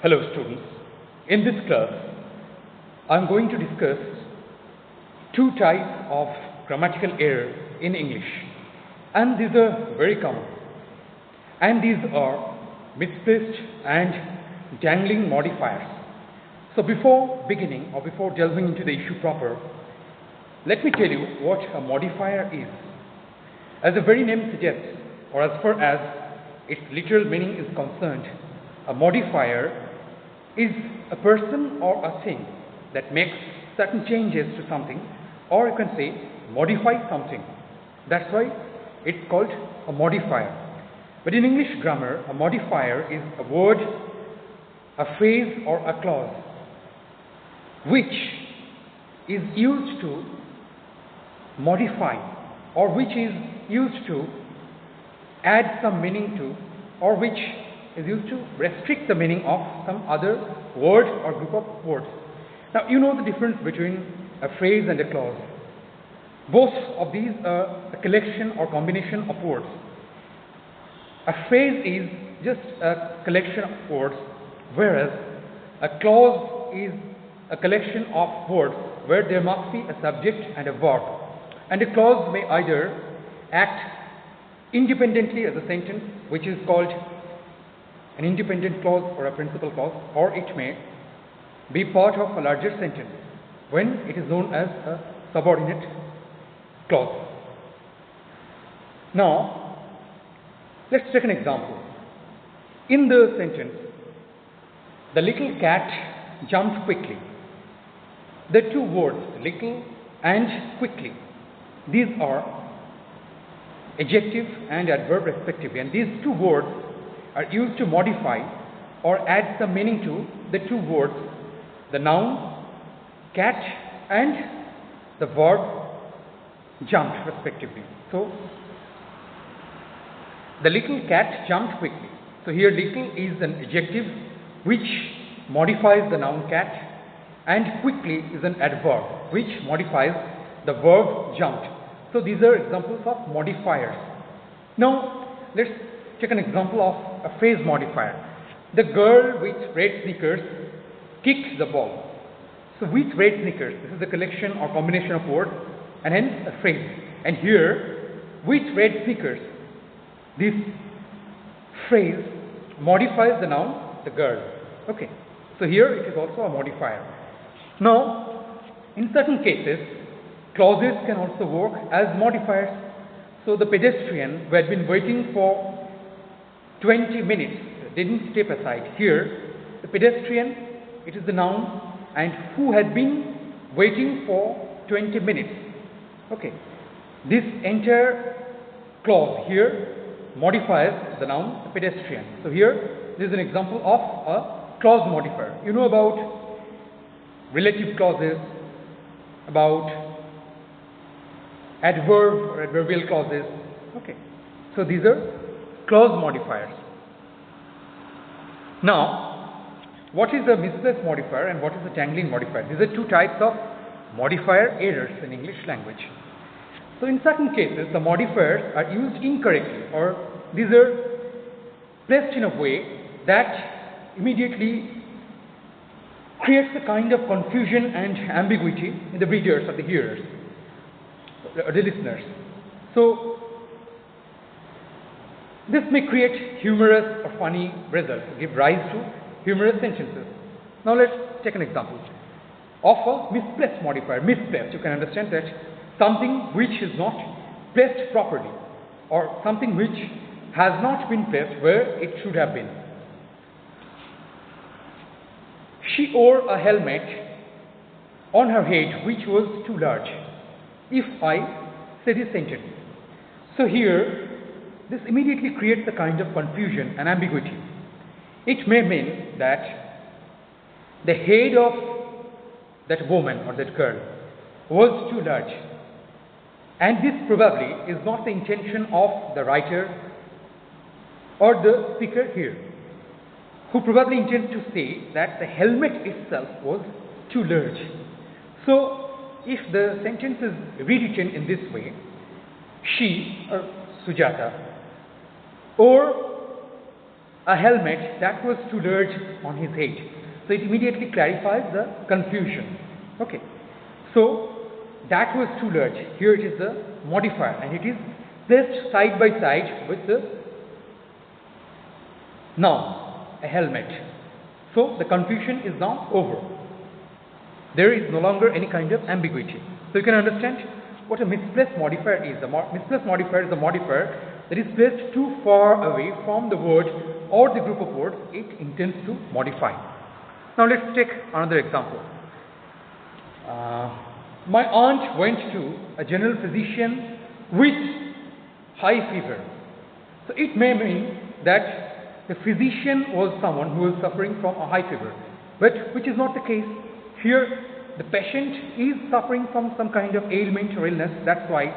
Hello students, in this class I am going to discuss two types of grammatical error in English, and these are very common, and these are misplaced and dangling modifiers. So before beginning or before delving into the issue proper, let me tell you what a modifier is. As the very name suggests, or as far as its literal meaning is concerned, a modifier is a person or a thing that makes certain changes to something, or you can say modify something. That's why it's called a modifier. But in English grammar, a modifier is a word, a phrase or a clause which is used to modify, or which is used to add some meaning to, or which is used to restrict the meaning of some other word or group of words. Now you know the difference between a phrase and a clause. Both of these are a collection or combination of words. A phrase is just a collection of words, whereas a clause is a collection of words where there must be a subject and a verb. And a clause may either act independently as a sentence, which is called an independent clause or a principal clause, or it may be part of a larger sentence when it is known as a subordinate clause. Now, let's take an example. In the sentence, the little cat jumped quickly. The two words, little and quickly, these are adjective and adverb respectively, and these two words are used to modify or add some meaning to the two words, the noun cat and the verb jumped respectively. So the little cat jumped quickly. So here little is an adjective which modifies the noun cat, and quickly is an adverb which modifies the verb jumped. So these are examples of modifiers. Now let's take an example of a phrase modifier. The girl with red sneakers kicked the ball. So with red sneakers, this is a collection or combination of words and hence a phrase. And here, with red sneakers, this phrase modifies the noun the girl. Okay, so here it is also a modifier. Now, in certain cases, clauses can also work as modifiers. So the pedestrian who had been waiting for 20 minutes didn't step aside. Here, the pedestrian, it is the noun, and who had been waiting for 20 minutes. Okay, this entire clause here modifies the noun the pedestrian. So here, this is an example of a clause modifier. You know about relative clauses, about adverb or adverbial clauses. Okay, so these are clause modifiers. Now, what is a misplaced modifier and what is a dangling modifier? These are two types of modifier errors in English language. So in certain cases, the modifiers are used incorrectly, or these are placed in a way that immediately creates a kind of confusion and ambiguity in the readers or the hearers, or the listeners. So this may create humorous or funny results, give rise to humorous sentences. Now let's take an example of a misplaced modifier. Misplaced, you can understand that something which is not placed properly, or something which has not been placed where it should have been. She wore a helmet on her head which was too large. If I say this sentence. So here, this immediately creates a kind of confusion and ambiguity. It may mean that the head of that woman or that girl was too large. And this probably is not the intention of the writer or the speaker here, who probably intends to say that the helmet itself was too large. So if the sentence is rewritten in this way, she or Sujata or a helmet that was too large on his head. So it immediately clarifies the confusion. Okay. So that was too large. Here it is the modifier, and it is placed side by side with the noun, a helmet. So the confusion is now over. There is no longer any kind of ambiguity. So you can understand what a misplaced modifier is. The misplaced modifier is a modifier that is placed too far away from the word or the group of words it intends to modify. Now let's take another example. My aunt went to a general physician with high fever. So it may mean that the physician was someone who was suffering from a high fever, but which is not the case. Here the patient is suffering from some kind of ailment or illness. That's why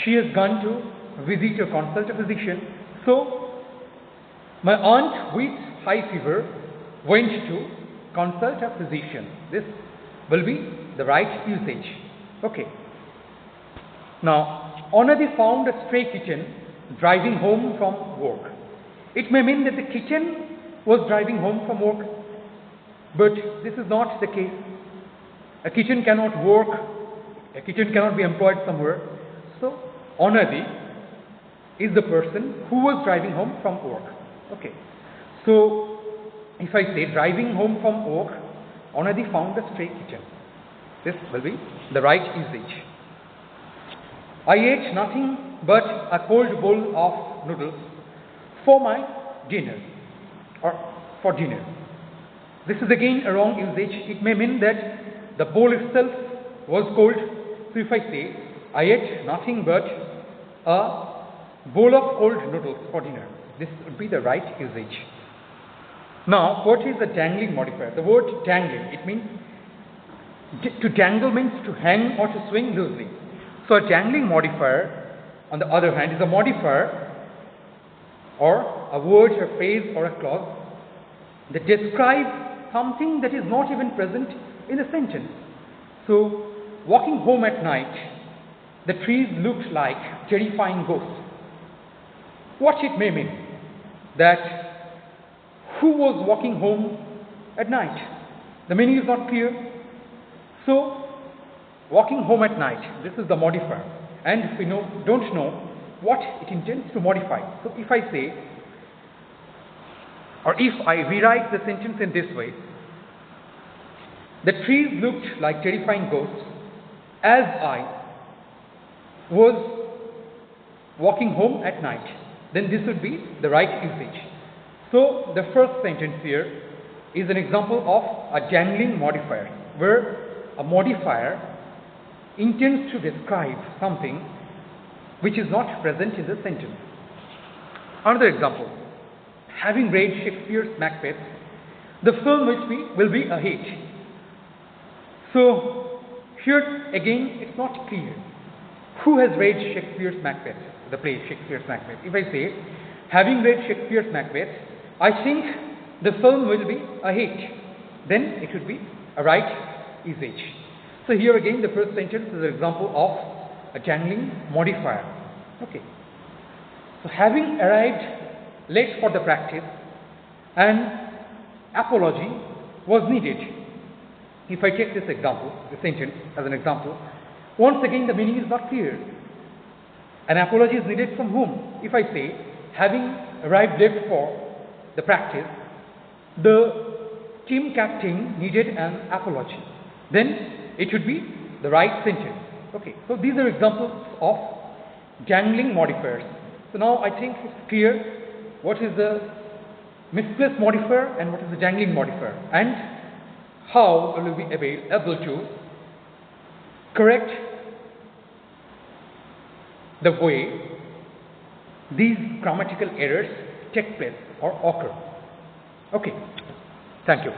she has gone to visit or consult a physician. So my aunt with high fever went to consult a physician. This will be the right usage. Okay. Now, Anadi found a stray kitten driving home from work. It may mean that the kitten was driving home from work, but this is not the case. A kitten cannot work, a kitten cannot be employed somewhere. So, Anadi is the person who was driving home from work. Okay. So, if I say driving home from work, Anadi found a stray kitten. This will be the right usage. I ate nothing but a cold bowl of noodles for my dinner, or for dinner. This is again a wrong usage. It may mean that the bowl itself was cold. So if I say I ate nothing but a bowl of cold noodles for dinner, this would be the right usage. Now, what is the dangling modifier? The word dangling, it means to dangle means to hang or to swing loosely. So a dangling modifier, on the other hand, is a modifier or a word, a phrase or a clause that describes something that is not even present in the sentence. So, walking home at night, the trees looked like terrifying ghosts. What it may mean? That who was walking home at night? The meaning is not clear. So, walking home at night, this is the modifier, and we don't know what it intends to modify. So if I say, or if I rewrite the sentence in this way, the trees looked like terrifying ghosts as I was walking home at night, then this would be the right usage. So the first sentence here is an example of a dangling modifier, where a modifier intends to describe something which is not present in the sentence. Another example, having read Shakespeare's Macbeth, the film will be a hit. So here again it's not clear who has read Shakespeare's Macbeth, the play Shakespeare's Macbeth. If I say, having read Shakespeare's Macbeth, I think the film will be a hit, then it would be a right usage. So here again the first sentence is an example of a dangling modifier. Okay. So having arrived late for the practice, an apology was needed. If I take this example, the sentence as an example, once again the meaning is not clear. An apology is needed from whom? If I say, having arrived late for the practice, the team captain needed an apology, then it would be the right sentence. Okay, so these are examples of dangling modifiers. So now I think it's clear what is the misplaced modifier and what is the dangling modifier, and how will we be able to correct the way these grammatical errors take place or occur. Okay, thank you.